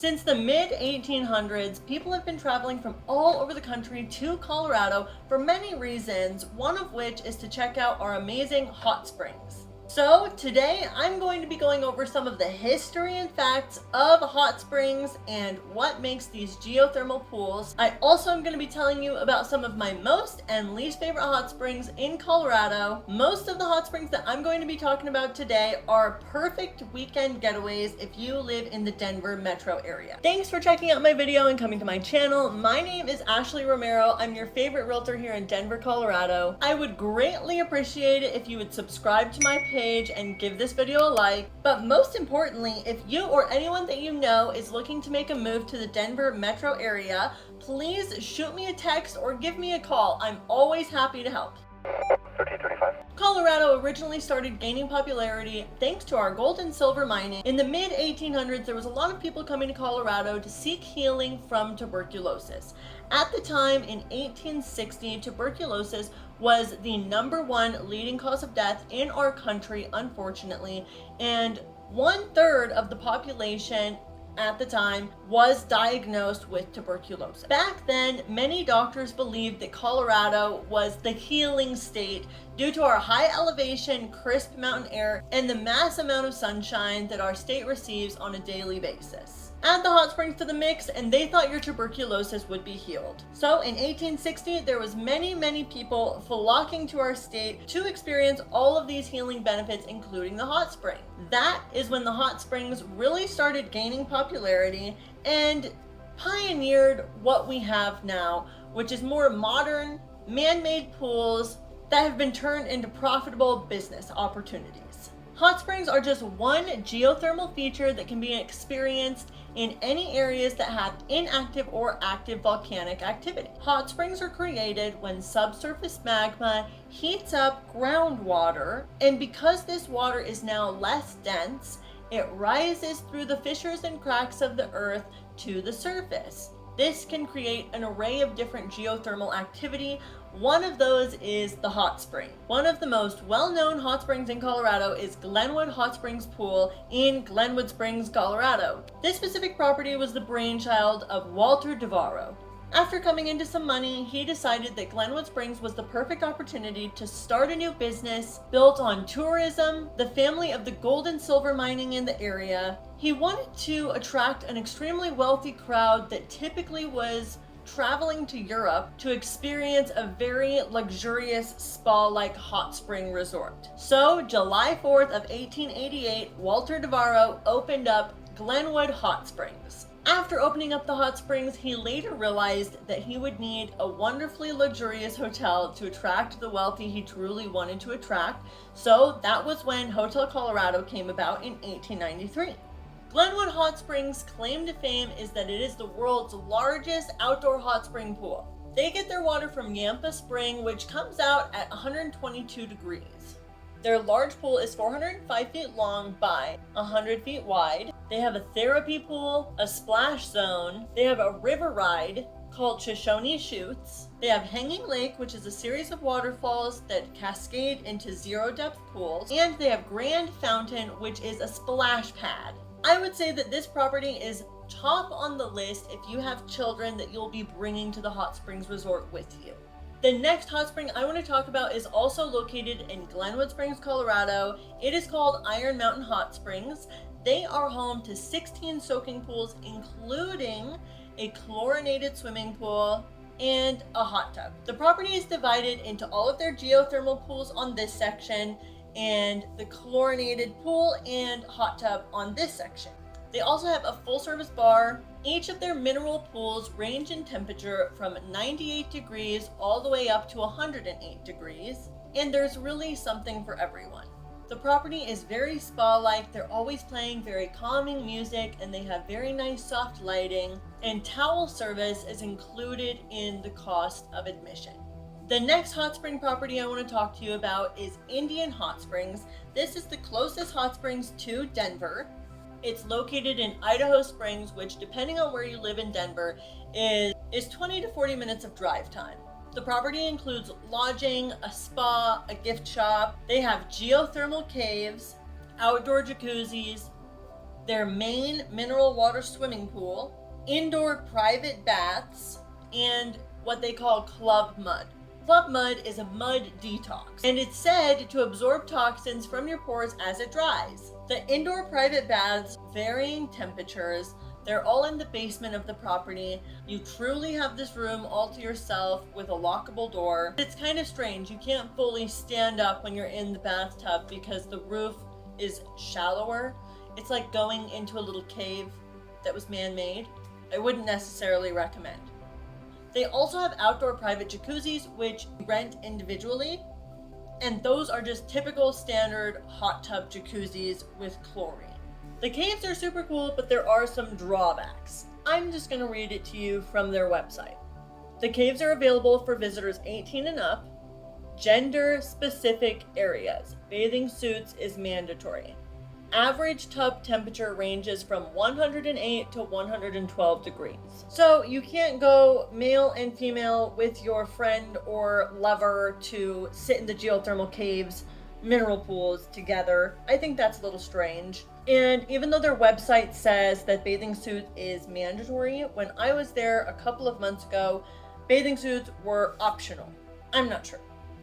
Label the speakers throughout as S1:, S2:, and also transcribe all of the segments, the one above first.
S1: Since the mid-1800s, people have been traveling from all over the country to Colorado for many reasons, one of which is to check out our amazing hot springs. So today I'm going to be going over some of the history and facts of hot springs and what makes these geothermal pools. I also am going to be telling you about some of my most and least favorite hot springs in Colorado. Most of the hot springs that I'm going to be talking about today are perfect weekend getaways if you live in the Denver metro area. Thanks for checking out my video and coming to my channel. My name is Ashley Romero. I'm your favorite realtor here in Denver, Colorado. I would greatly appreciate it if you would subscribe to my page and give this video a like. But most importantly, if you or anyone that you know is looking to make a move to the Denver metro area, please shoot me a text or give me a call. I'm always happy to help.
S2: 1335.
S1: Colorado originally started gaining popularity thanks to our gold and silver mining. In the mid-1800s, there was a lot of people coming to Colorado to seek healing from tuberculosis. At the time, in 1860, tuberculosis was the #1 leading cause of death in our country, unfortunately, and 1/3 of the population at the time was diagnosed with tuberculosis. Back then, many doctors believed that Colorado was the healing state due to our high elevation, crisp mountain air, and the mass amount of sunshine that our state receives on a daily basis. Add the hot springs to the mix and they thought your tuberculosis would be healed. So in 1860, there was many people flocking to our state to experience all of these healing benefits, including the hot spring. That is when the hot springs really started gaining popularity and pioneered what we have now, which is more modern, man-made pools that have been turned into profitable business opportunities. Hot springs are just one geothermal feature that can be experienced in any areas that have inactive or active volcanic activity. Hot springs are created when subsurface magma heats up groundwater, and because this water is now less dense, it rises through the fissures and cracks of the earth to the surface. This can create an array of different geothermal activity. One of those is the hot spring. One of the most well-known hot springs in Colorado is Glenwood Hot Springs Pool in Glenwood Springs, Colorado. This specific property was the brainchild of Walter DeVaro. After coming into some money, he decided that Glenwood Springs was the perfect opportunity to start a new business built on tourism, the family of the gold and silver mining in the area. He wanted to attract an extremely wealthy crowd that typically was traveling to Europe to experience a very luxurious spa-like hot spring resort. So July 4th of 1888, Walter DeVaro opened up Glenwood Hot Springs. After opening up the hot springs, he later realized that he would need a wonderfully luxurious hotel to attract the wealthy he truly wanted to attract. So that was when Hotel Colorado came about in 1893. Glenwood Hot Springs' claim to fame is that it is the world's largest outdoor hot spring pool. They get their water from Yampa Spring, which comes out at 122 degrees. Their large pool is 405 feet long by 100 feet wide. They have a therapy pool, a splash zone. They have a river ride called Shoshone Chutes. They have Hanging Lake, which is a series of waterfalls that cascade into zero-depth pools. And they have Grand Fountain, which is a splash pad. I would say that this property is top on the list if you have children that you'll be bringing to the hot springs resort with you. The next hot spring I want to talk about is also located in Glenwood Springs, Colorado. It is called Iron Mountain Hot Springs. They are home to 16 soaking pools, including a chlorinated swimming pool and a hot tub. The property is divided into all of their geothermal pools on this section and the chlorinated pool and hot tub on this section. They also have a full-service bar. Each of their mineral pools range in temperature from 98 degrees all the way up to 108 degrees, and there's really something for everyone. The property is very spa-like. They're always playing very calming music, and they have very nice soft lighting, and towel service is included in the cost of admission. The next hot spring property I want to talk to you about is Indian Hot Springs. This is the closest hot springs to Denver. It's located in Idaho Springs, which, depending on where you live in Denver, is 20 to 40 minutes of drive time. The property includes lodging, a spa, a gift shop. They have geothermal caves, outdoor jacuzzis. their main mineral water swimming pool, indoor private baths, and what they call club mud. Club mud is a mud detox, and it's said to absorb toxins from your pores as it dries. The indoor private baths, varying temperatures, they're all in the basement of the property. You truly have this room all to yourself with a lockable door. It's kind of strange. You can't fully stand up when you're in the bathtub because the roof is shallower. It's like going into a little cave that was man-made. I wouldn't necessarily recommend. They also have outdoor private jacuzzis, which you rent individually, and those are just typical standard hot tub jacuzzis with chlorine. The caves are super cool, but there are some drawbacks. I'm just going to read it to you from their website. The caves are available for visitors 18 and up. Gender-specific areas. Bathing suits is mandatory. Average tub temperature ranges from 108 to 112 degrees. So you can't go male and female with your friend or lover to sit in the geothermal caves, mineral pools together. I think that's a little strange. And even though their website says that bathing suit is mandatory, when I was there a couple of months ago, bathing suits were optional. I'm not sure.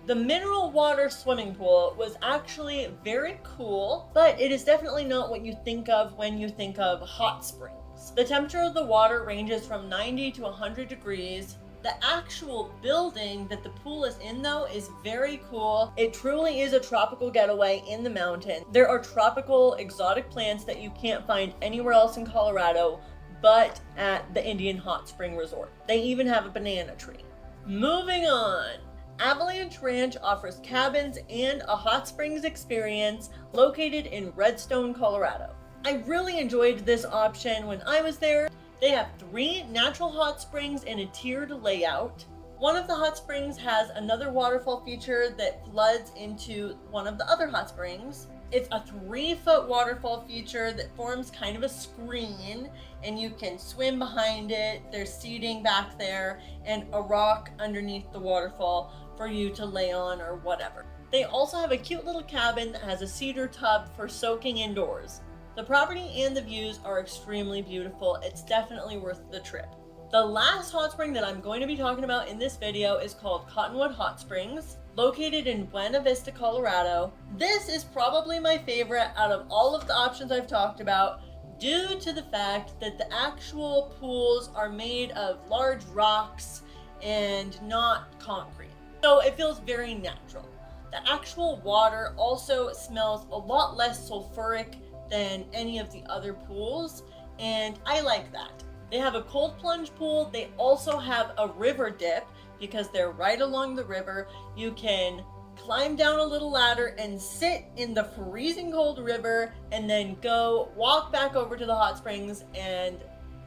S1: The mineral water swimming pool was actually very cool, but it is definitely not what you think of when you think of hot springs. The temperature of the water ranges from 90 to 100 degrees. The actual building that the pool is in, though, is very cool. It truly is a tropical getaway in the mountains. There are tropical exotic plants that you can't find anywhere else in Colorado but at the Indian Hot Spring Resort. They even have a banana tree. Moving on. Avalanche Ranch offers cabins and a hot springs experience located in Redstone, Colorado. I really enjoyed this option when I was there. They have 3 natural hot springs in a tiered layout. One of the hot springs has another waterfall feature that floods into one of the other hot springs. It's a 3-foot waterfall feature that forms kind of a screen, and you can swim behind it. There's seating back there and a rock underneath the waterfall for you to lay on or whatever. They also have a cute little cabin that has a cedar tub for soaking indoors. The property and the views are extremely beautiful. It's definitely worth the trip. The last hot spring that I'm going to be talking about in this video is called Cottonwood Hot Springs, located in Buena Vista, Colorado. This is probably my favorite out of all of the options I've talked about due to the fact that the actual pools are made of large rocks and not concrete. So it feels very natural. The actual water also smells a lot less sulfuric than any of the other pools, and I like that. They have a cold plunge pool. They also have a river dip because they're right along the river. You can climb down a little ladder and sit in the freezing cold river and then go walk back over to the hot springs and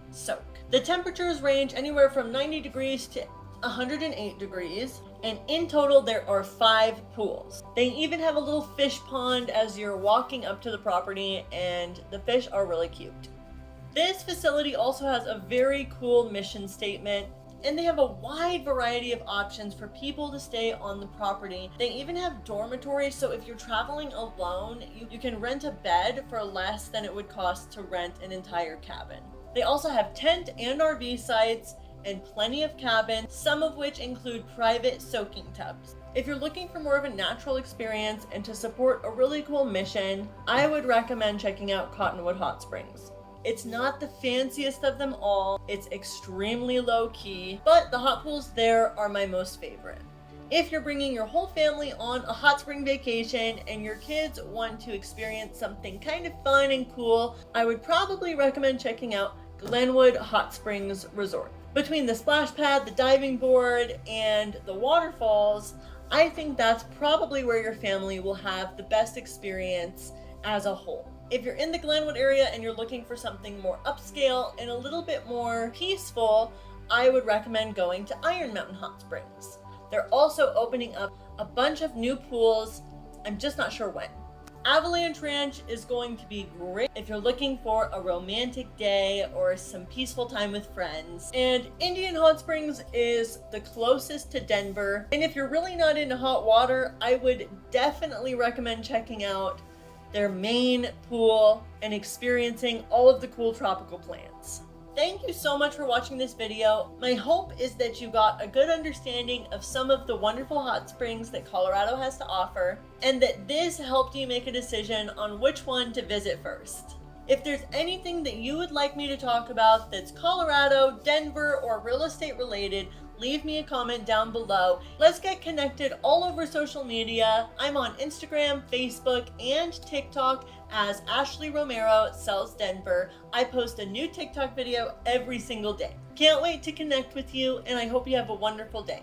S1: soak. The temperatures range anywhere from 90 degrees to 108 degrees, and in total there are 5 pools. They even have a little fish pond as you're walking up to the property, and the fish are really cute. This facility also has a very cool mission statement, and they have a wide variety of options for people to stay on the property. They even have dormitories, so if you're traveling alone, you can rent a bed for less than it would cost to rent an entire cabin. They also have tent and RV sites and plenty of cabins, some of which include private soaking tubs. If you're looking for more of a natural experience and to support a really cool mission, I would recommend checking out Cottonwood Hot Springs. It's not the fanciest of them all, it's extremely low key, but the hot pools there are my most favorite. If you're bringing your whole family on a hot spring vacation and your kids want to experience something kind of fun and cool, I would probably recommend checking out Glenwood Hot Springs Resort. Between the splash pad, the diving board, and the waterfalls, I think that's probably where your family will have the best experience as a whole. If you're in the Glenwood area and you're looking for something more upscale and a little bit more peaceful, I would recommend going to Iron Mountain Hot Springs. They're also opening up a bunch of new pools. I'm just not sure when. Avalanche Ranch is going to be great if you're looking for a romantic day or some peaceful time with friends. And Indian Hot Springs is the closest to Denver. And if you're really not into hot water, I would definitely recommend checking out their main pool, and experiencing all of the cool tropical plants. Thank you so much for watching this video. My hope is that you got a good understanding of some of the wonderful hot springs that Colorado has to offer, and that this helped you make a decision on which one to visit first. If there's anything that you would like me to talk about that's Colorado, Denver, or real estate related, leave me a comment down below. Let's get connected all over social media. I'm on Instagram, Facebook, and TikTok as Ashley Romero Sells Denver. I post a new TikTok video every single day. Can't wait to connect with you, and I hope you have a wonderful day.